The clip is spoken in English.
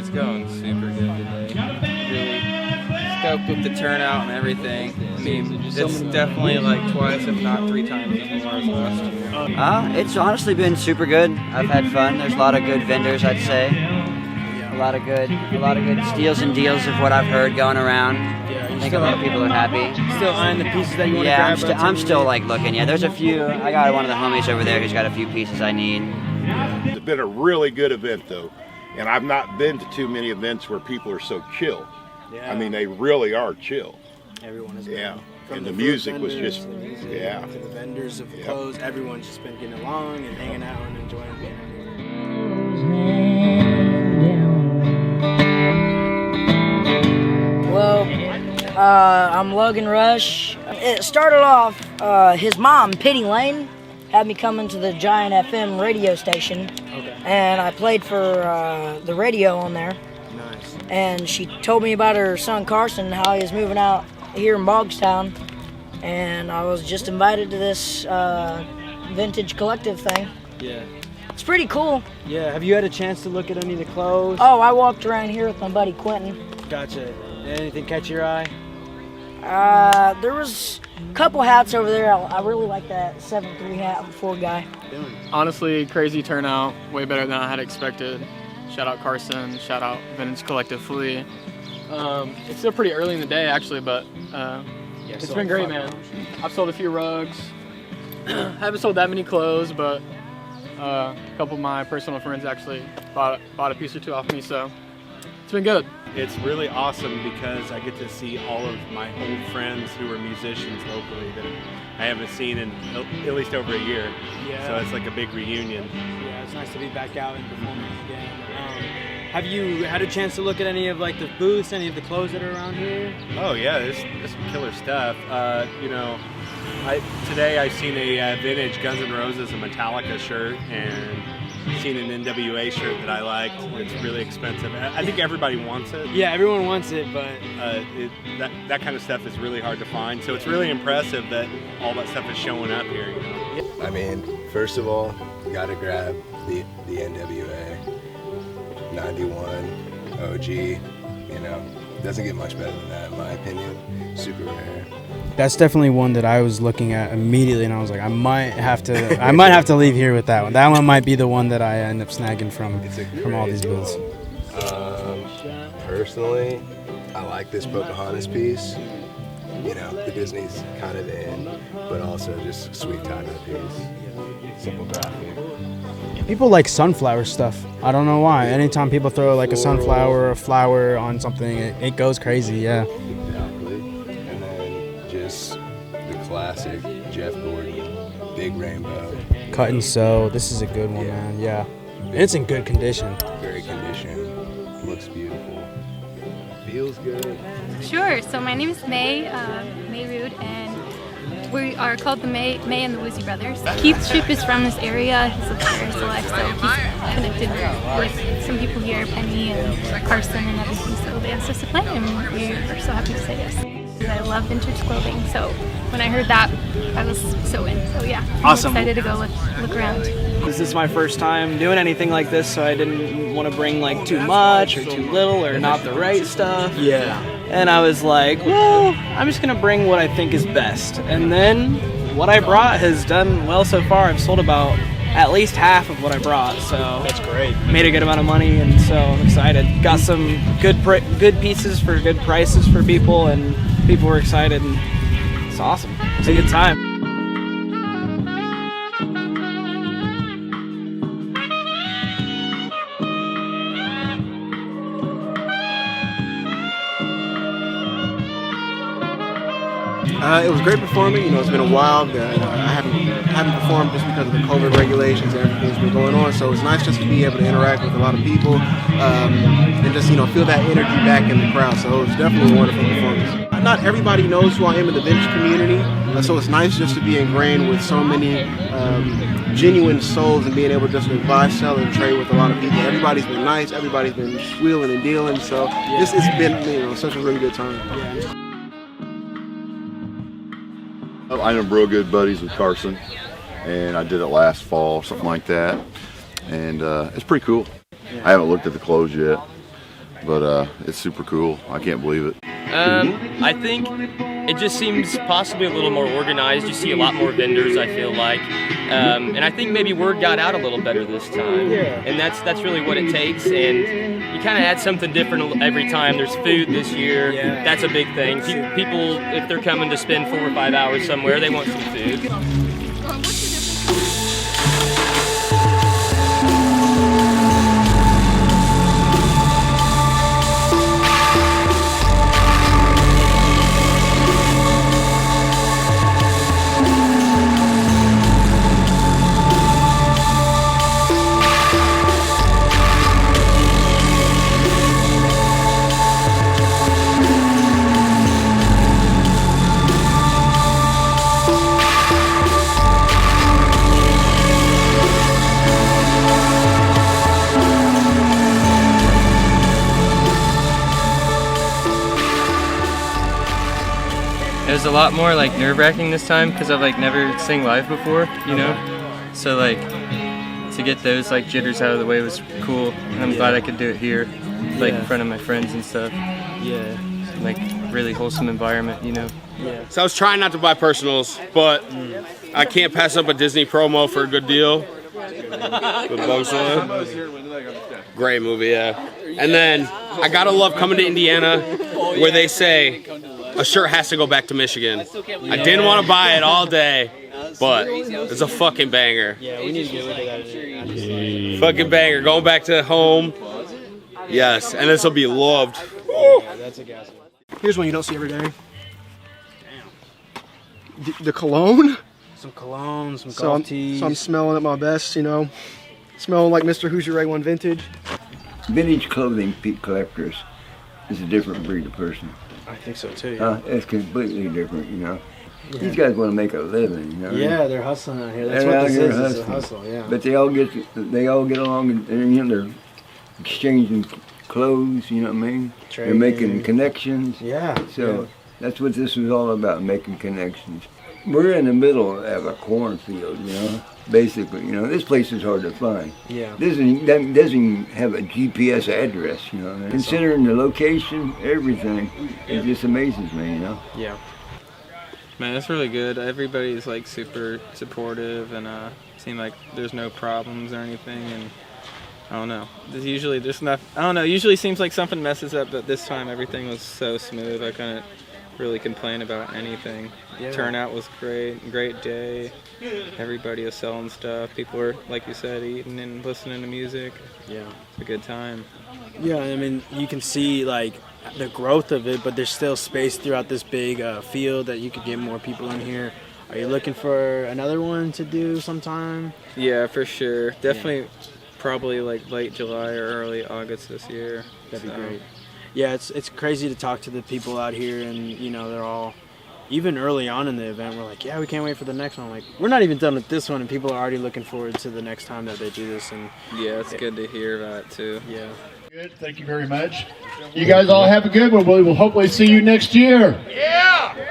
it's going super good today. Really stoked with the turnout and everything. I mean, it's definitely like twice, if not 3 times as more as last year. It's honestly been super good. I've had fun. There's a lot of good vendors, I'd say. A lot of good steals and deals of what I've heard going around. I think a lot of people are happy. Still eyeing the pieces that you want to grab? Yeah, I'm still like looking. Yeah, there's a few. I got one of the homies over there who's got a few pieces I need. It's been a really good event though, and I've not been to too many events where people are so chill. Yeah. I mean, they really are chill. Everyone is. Yeah. From and the music was just, to the vendors of the clothes, everyone's just been getting along and hanging out and enjoying being here. Well, I'm Logan Rush. It started off, his mom, Penny Lane, had me come into the Giant FM radio station, and I played for the radio on there. Nice. And she told me about her son Carson, how he was moving out here in Bogstown, and I was just invited to this Vintage Collective thing. Yeah. It's pretty cool. Yeah, have you had a chance to look at any of the clothes? Oh, I walked around here with my buddy Quentin. Gotcha. Anything catch your eye? There was a couple hats over there. I really like that 7-3 hat with Ford guy. Honestly, crazy turnout, way better than I had expected. Shout out Carson, shout out Vintage Collective Flea. It's still pretty early in the day actually, but it's been great, man. I've sold a few rugs. Haven't sold that many clothes, but a couple of my personal friends actually bought a piece or two off me, so it's been good. It's really awesome because I get to see all of my old friends who are musicians locally that I haven't seen in at least over a year. Yeah. So it's like a big reunion. Yeah, it's nice to be back out and performing again. Have you had a chance to look at any of like the booths, any of the clothes that are around here? Oh yeah, there's some killer stuff. Today I seen a vintage Guns N' Roses and Metallica shirt, and seen an NWA shirt that I liked. It's really expensive. I think everybody wants it. Yeah, everyone wants it, but that kind of stuff is really hard to find. So it's really impressive that all that stuff is showing up here. You know? I mean, first of all, you gotta grab the NWA 91 OG. You know, doesn't get much better than that in my opinion. Super rare. That's definitely one that I was looking at immediately, and I was like, I might have to leave here with that one. That one might be the one that I end up snagging from all these booths. Personally, I like this Pocahontas piece. You know, the Disney's kind of in, but also just sweet tie-dye piece. Simple graphic. People like sunflower stuff. I don't know why. Anytime people throw like a sunflower or a flower on something, it goes crazy. Yeah. The classic Jeff Gordon, Big Rainbow. Cut and sew. This is a good one, man. Yeah. And it's in good condition. Very conditioned. Looks beautiful. Feels good. Sure. So my name is May Rood, and we are called the May and the Woozy Brothers. Keith Ship is from this area. He's lived here his whole life, so he's connected with some people here, Penny and Carson and everything. So they asked us to play, and we are so happy to say yes. I love vintage clothing, so when I heard that, I was so in. So yeah, awesome. I'm excited to go look around. This is my first time doing anything like this, so I didn't want to bring like too much or too little or not the right stuff. Yeah. And I was like, well, I'm just gonna bring what I think is best. And then what I brought has done well so far. I've sold about at least half of what I brought, so that's great. Made a good amount of money, and so I'm excited. Got some good pieces for good prices for people, and people were excited, and it's awesome. It's a good time. It was great performing. You know, it's been a while. I haven't performed just because of the COVID regulations and everything that's been going on. So it's nice just to be able to interact with a lot of people and just, you know, feel that energy back in the crowd. So it was definitely a wonderful performance. Not everybody knows who I am in the vintage community, so it's nice just to be ingrained with so many genuine souls and being able just to buy, sell, and trade with a lot of people. Everybody's been nice. Everybody's been wheeling and dealing. So it's been, you know, such a really good time. I'm real good buddies with Carson, and I did it last fall, something like that, and it's pretty cool. I haven't looked at the clothes yet, but it's super cool. I can't believe it. I think it just seems possibly a little more organized. You see a lot more vendors, I feel like. And I think maybe word got out a little better this time. Yeah. And that's really what it takes. And you kind of add something different every time. There's food this year. Yeah. That's a big thing. People, if they're coming to spend 4 or 5 hours somewhere, they want some food. It was a lot more like nerve-wracking this time because I've like never sang live before, you know. So like to get those like jitters out of the way was cool, and I'm glad I could do it here, like in front of my friends and stuff. Yeah. Like really wholesome environment, you know. Yeah. So I was trying not to buy personals, but I can't pass up a Disney promo for a good deal. With Bugs Life. Great movie, yeah. And then I gotta love coming to Indiana, where they say a shirt has to go back to Michigan. I didn't want to buy it all day, but it's a fucking banger. Yeah, we need to get rid of that. Fucking banger. Going back to home. Yes, and this will be loved. Yeah, that's a gas. Here's one you don't see every day. Damn. The cologne. Some cologne, some golf tees. So I'm smelling at my best, you know. Smelling like Mr. Who's Your Right One Vintage. Vintage clothing collectors is a different breed of person. I think so too. Yeah. It's completely different, you know. Yeah. These guys want to make a living, you know. Yeah, they're hustling out here. That's what this is. It's a hustle, yeah. But they all get along, and you know, they're exchanging clothes. You know what I mean? They're making connections. Yeah. So that's what this was all about, making connections. We're in the middle of a cornfield, you know. Basically, you know, this place is hard to find. Yeah. Doesn't even have a GPS address, you know. Considering the location, everything, it just amazes me, you know. Yeah. Man, it's really good. Everybody's like super supportive, and seem like there's no problems or anything. And I don't know. There's usually just not. I don't know. Usually seems like something messes up, but this time everything was so smooth. I couldn't really complain about anything. Yeah. Turnout was great. Great day. Everybody was selling stuff. People were, like you said, eating and listening to music. Yeah. It's a good time. Yeah, I mean, you can see like the growth of it, but there's still space throughout this big field that you could get more people in here. Are you looking for another one to do sometime? Yeah, for sure. Definitely, probably like late July or early August this year. That'd be great. Yeah, it's crazy to talk to the people out here, and you know, they're all, even early on in the event, we're like, yeah, we can't wait for the next one. Like, we're not even done with this one, and people are already looking forward to the next time that they do this. And yeah, it's good to hear that too. Yeah. Good. Thank you very much. You guys all have a good one. We will hopefully see you next year. Yeah!